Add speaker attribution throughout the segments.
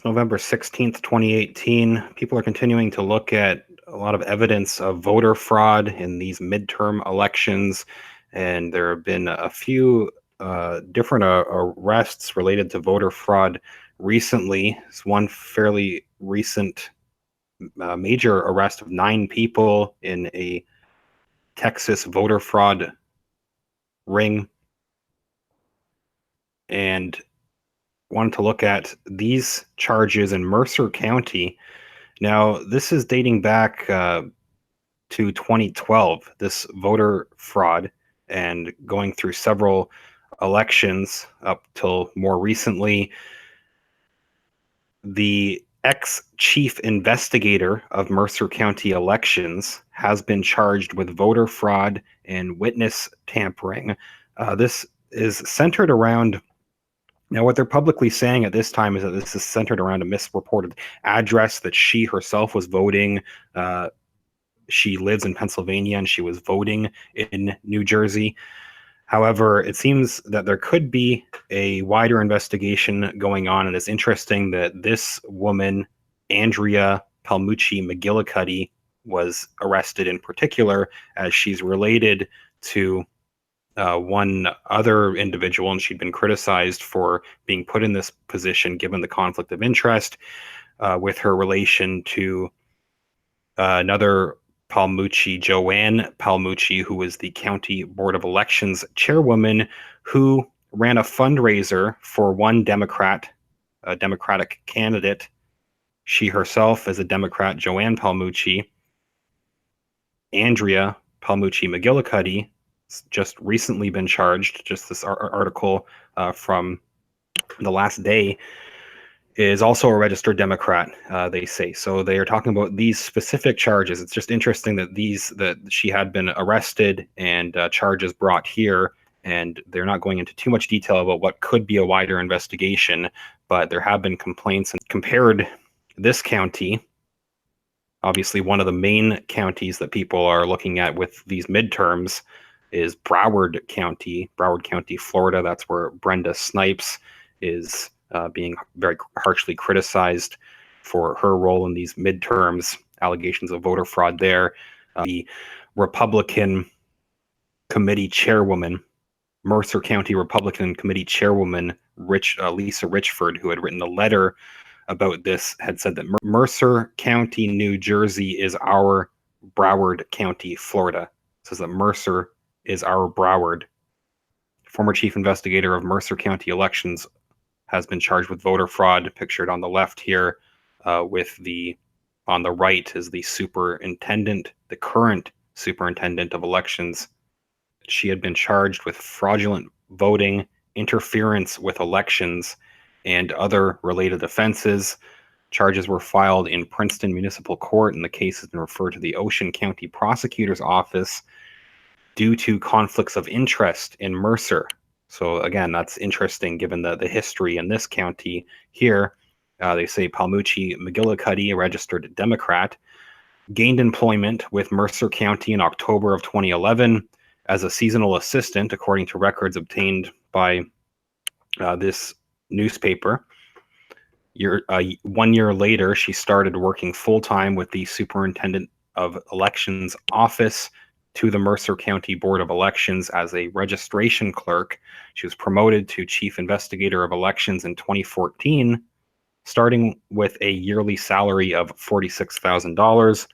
Speaker 1: November 16th, 2018. People are continuing to look at a lot of evidence of voter fraud in these midterm elections, and there have been a few different arrests related to voter fraud recently. It's one fairly recent major arrest of 9 people in a Texas voter fraud ring, and wanted to look at these charges in Mercer County. Now, this is dating back to 2012, this voter fraud, and going through several elections up till more recently. The ex-chief investigator of Mercer County elections has been charged with voter fraud and witness tampering. This is centered around. Now, what they're publicly saying at this time is that this is centered around a misreported address that she herself was voting. She lives in Pennsylvania and she was voting in New Jersey. However, it seems that there could be a wider investigation going on, and it's interesting that this woman, Andrea Palmucci McGillicuddy, was arrested in particular as she's related to one other individual, and she'd been criticized for being put in this position given the conflict of interest with her relation to another Palmucci, Joanne Palmucci, who was the County Board of Elections chairwoman, who ran a fundraiser for one Democratic candidate. She herself is a Democrat, Joanne Palmucci. Andrea Palmucci McGillicuddy just recently been charged. Just this article from the last day is also a registered Democrat, they say. So they are talking about these specific charges. It's just interesting that she had been arrested and charges brought here, and they're not going into too much detail about what could be a wider investigation, but there have been complaints. And compared this county, obviously one of the main counties that people are looking at with these midterms is Broward County, Florida. That's where Brenda Snipes is being very harshly criticized for her role in these midterms, allegations of voter fraud there. The Republican committee chairwoman, Mercer County Republican committee chairwoman, Lisa Richford, who had written a letter about this, had said that Mercer County, New Jersey is our Broward County, Florida. It says that Mercer is our Broward. Former chief investigator of Mercer County elections has been charged with voter fraud, pictured on the left here, on the right is the superintendent, the current superintendent of elections. She had been charged with fraudulent voting, interference with elections, and other related offenses. Charges were filed in Princeton Municipal Court, and the case has been referred to the Ocean County Prosecutor's Office due to conflicts of interest in Mercer. So again, that's interesting given the history in this county here. They say Palmucci McGillicuddy, a registered Democrat, gained employment with Mercer County in October of 2011 as a seasonal assistant, according to records obtained by this newspaper. 1 year later, she started working full-time with the Superintendent of Elections Office to the Mercer County Board of Elections as a registration clerk. She was promoted to Chief Investigator of Elections in 2014, starting with a yearly salary of $46,000.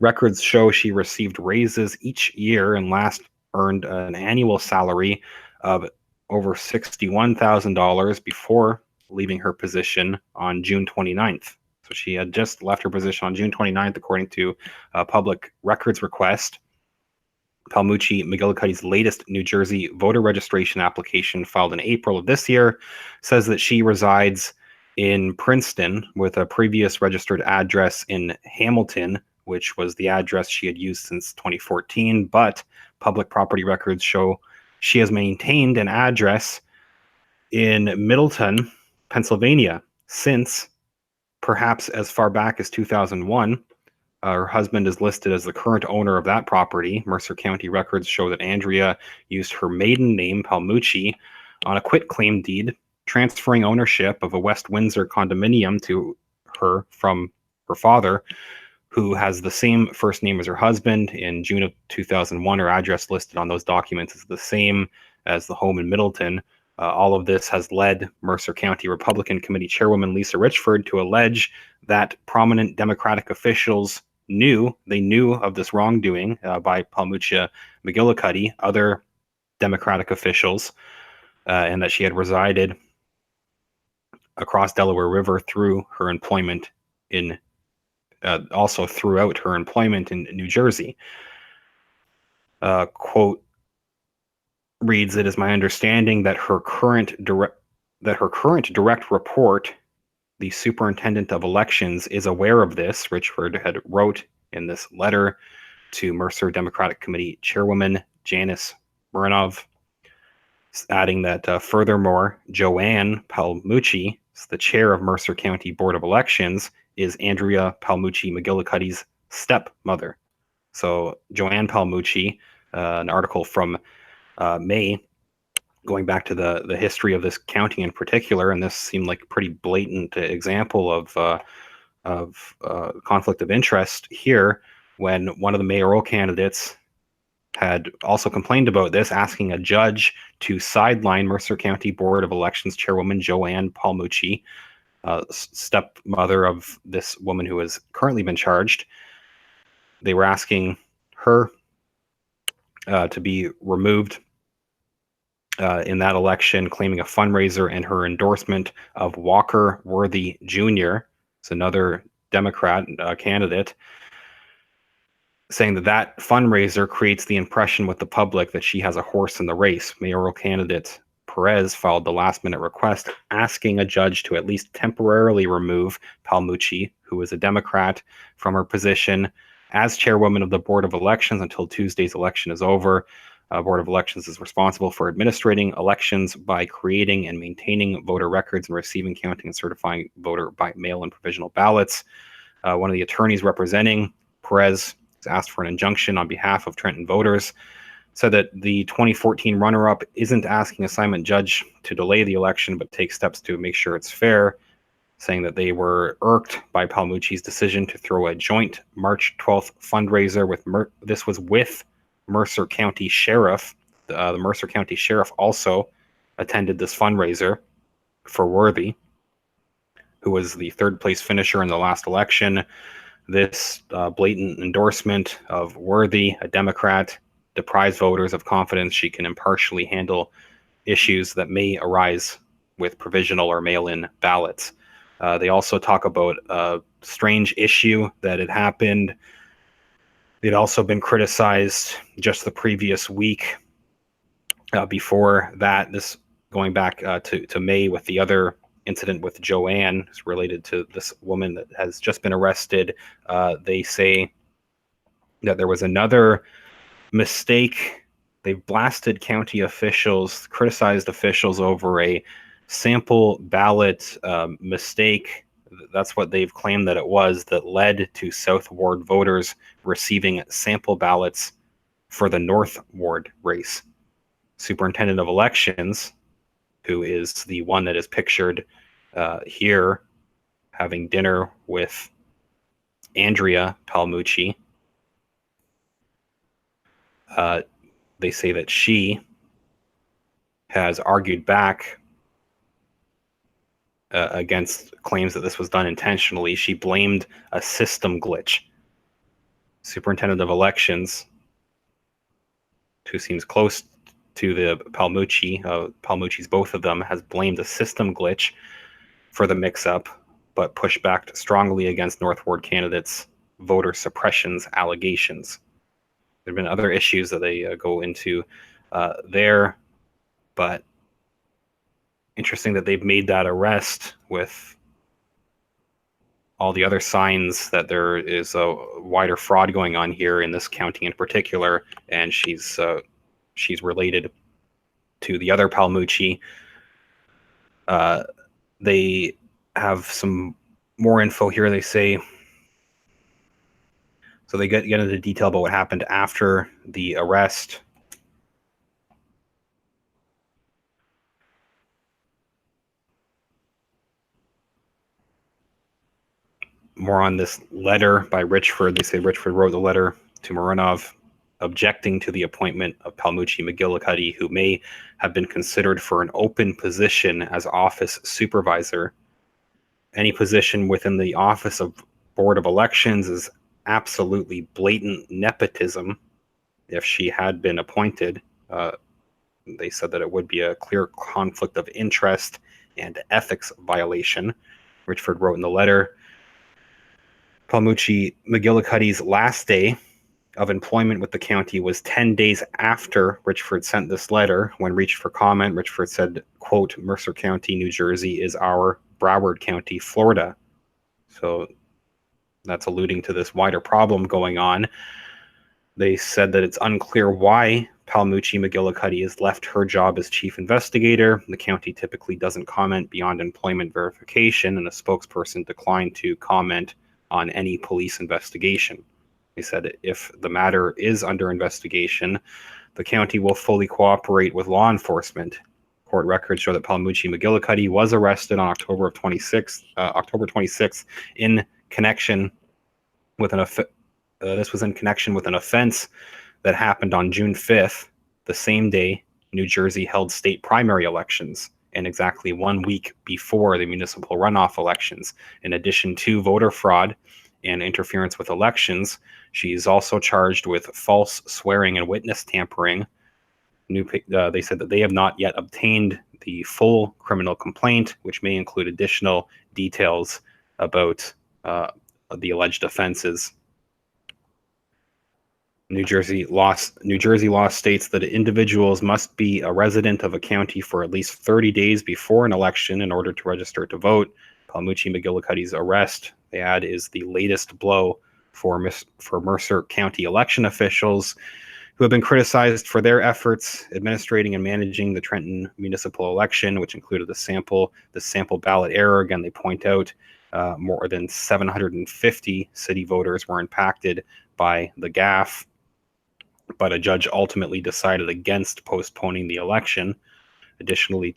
Speaker 1: Records show she received raises each year and last earned an annual salary of over $61,000 before leaving her position on June 29th. So she had just left her position on June 29th, according to a public records request. Palmucci McGillicuddy's latest New Jersey voter registration application, filed in April of this year, says that she resides in Princeton with a previous registered address in Hamilton, which was the address she had used since 2014. But public property records show she has maintained an address in Middleton, Pennsylvania, since perhaps as far back as 2001. Her husband is listed as the current owner of that property. Mercer County records show that Andrea used her maiden name, Palmucci, on a quitclaim deed transferring ownership of a West Windsor condominium to her from her father, who has the same first name as her husband. In June of 2001, her address listed on those documents is the same as the home in Middleton. All of this has led Mercer County Republican Committee Chairwoman Lisa Richford to allege that prominent Democratic officials knew of this wrongdoing by Palmuccia McGillicuddy, other Democratic officials, and that she had resided across Delaware River through her employment in also throughout her employment in New Jersey. Quote reads, "It is my understanding that her current direct report, the superintendent of elections, is aware of this," Richford had wrote in this letter to Mercer Democratic Committee Chairwoman Janice Murinov, adding that furthermore, Joanne Palmucci, the chair of Mercer County Board of Elections, is Andrea Palmucci McGillicuddy's stepmother. So Joanne Palmucci, an article from May, going back to the history of this county in particular, and this seemed like a pretty blatant example of conflict of interest here, when one of the mayoral candidates had also complained about this, asking a judge to sideline Mercer County Board of Elections Chairwoman Joanne Palmucci, stepmother of this woman who has currently been charged. They were asking her to be removed in that election, claiming a fundraiser and her endorsement of Walker Worthy Jr., it's another Democrat candidate, saying that fundraiser creates the impression with the public that she has a horse in the race. Mayoral candidate Perez filed the last-minute request asking a judge to at least temporarily remove Palmucci, who is a Democrat, from her position as chairwoman of the Board of Elections until Tuesday's election is over. Board of Elections is responsible for administrating elections by creating and maintaining voter records and receiving, counting, and certifying voter by mail and provisional ballots. One of the attorneys representing Perez asked for an injunction on behalf of Trenton voters, said that the 2014 runner-up isn't asking assignment judge to delay the election, but take steps to make sure it's fair, saying that they were irked by Palmucci's decision to throw a joint March 12th fundraiser with this was with Mercer County Sheriff. The Mercer County Sheriff also attended this fundraiser for Worthy, who was the third place finisher in the last election. This blatant endorsement of Worthy, a Democrat, deprives voters of confidence she can impartially handle issues that may arise with provisional or mail-in ballots. They also talk about a strange issue that had happened. They'd also been criticized just the previous week. Before that, this going back to May with the other incident with Joanne, is related to this woman that has just been arrested. They say that there was another mistake. They've blasted county officials, criticized officials over a sample ballot mistake. That's what they've claimed that it was, that led to South Ward voters receiving sample ballots for the North Ward race. Superintendent of Elections, who is the one that is pictured here, having dinner with Andrea Palmucci. They say that she has argued back against claims that this was done intentionally. She blamed a system glitch. Superintendent of Elections, who seems close to the Palmucci's, both of them, has blamed a system glitch for the mix-up, but pushed back strongly against North Ward candidates' voter suppressions allegations. There have been other issues that they go into there, but interesting that they've made that arrest with all the other signs that there is a wider fraud going on here in this county in particular, and she's related to the other Palmucci. They have some more info here. They say, so they get into detail about what happened after the arrest. more on this letter by Richford. They say Richford wrote the letter to Marinov objecting to the appointment of Palmucci McGillicuddy, who may have been considered for an open position as office supervisor. Any position within the office of Board of Elections is absolutely blatant nepotism. If she had been appointed, they said that it would be a clear conflict of interest and ethics violation. Richford wrote in the letter, Palmucci McGillicuddy's last day of employment with the county was 10 days after Richford sent this letter. When reached for comment, Richford said, quote, Mercer County, New Jersey is our Broward County, Florida. So that's alluding to this wider problem going on. They said that it's unclear why Palmucci McGillicuddy has left her job as chief investigator. The county typically doesn't comment beyond employment verification, and a spokesperson declined to comment on any police investigation. They said if the matter is under investigation, the county will fully cooperate with law enforcement. Court records show that Palmucci McGillicuddy was arrested on October 26th in connection with this was in connection with an offense that happened on June 5th, the same day New Jersey held state primary elections, and exactly 1 week before the municipal runoff elections. In addition to voter fraud and interference with elections, she is also charged with false swearing and witness tampering. They said that they have not yet obtained the full criminal complaint, which may include additional details about the alleged offenses. New Jersey law states that individuals must be a resident of a county for at least 30 days before an election in order to register to vote. Palmucci McGillicuddy's arrest, they add, is the latest blow for Mercer County election officials who have been criticized for their efforts administrating and managing the Trenton municipal election, which included the sample ballot error. Again, they point out more than 750 city voters were impacted by the gaffe, but a judge ultimately decided against postponing the election. Additionally,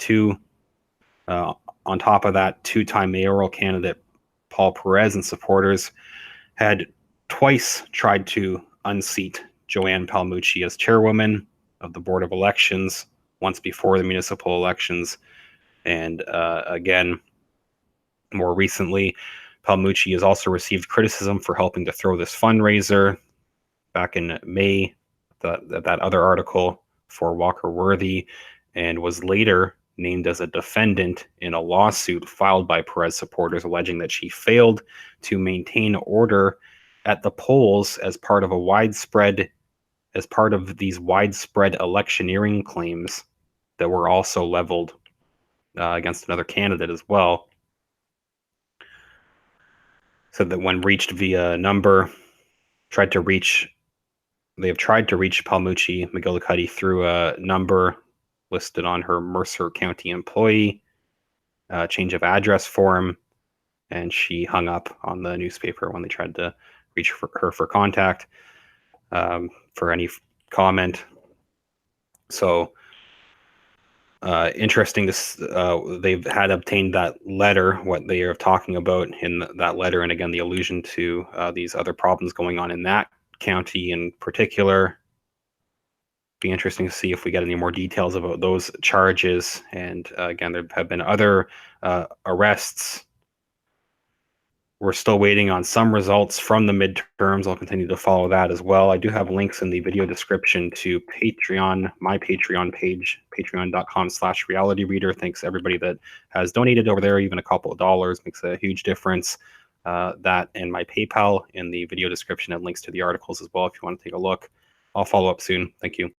Speaker 1: on top of that, two-time mayoral candidate Paul Perez and supporters had twice tried to unseat Joanne Palmucci as chairwoman of the Board of Elections, once before the municipal elections, and again, more recently, Palmucci has also received criticism for helping to throw this fundraiser back in May, that other article for Walker Worthy, and was later named as a defendant in a lawsuit filed by Perez supporters alleging that she failed to maintain order at the polls as part of these widespread electioneering claims that were also leveled against another candidate as well. Said that when reached via number, they have tried to reach Palmucci McGillicuddy through a number listed on her Mercer County employee change of address form, and she hung up on the newspaper when they tried to reach her for contact for any comment. So interesting. They've had obtained that letter, what they are talking about in that letter, and again the allusion to these other problems going on in that county in particular. Be interesting to see if we get any more details about those charges. And again, there have been other arrests. We're still waiting on some results from the midterms. I'll continue to follow that as well. I do have links in the video description to Patreon, my Patreon page, patreon.com/realityreader. Thanks everybody that has donated over there. Even a couple of dollars makes a huge difference. That and my PayPal in the video description and links to the articles as well if you want to take a look. I'll follow up soon. Thank you.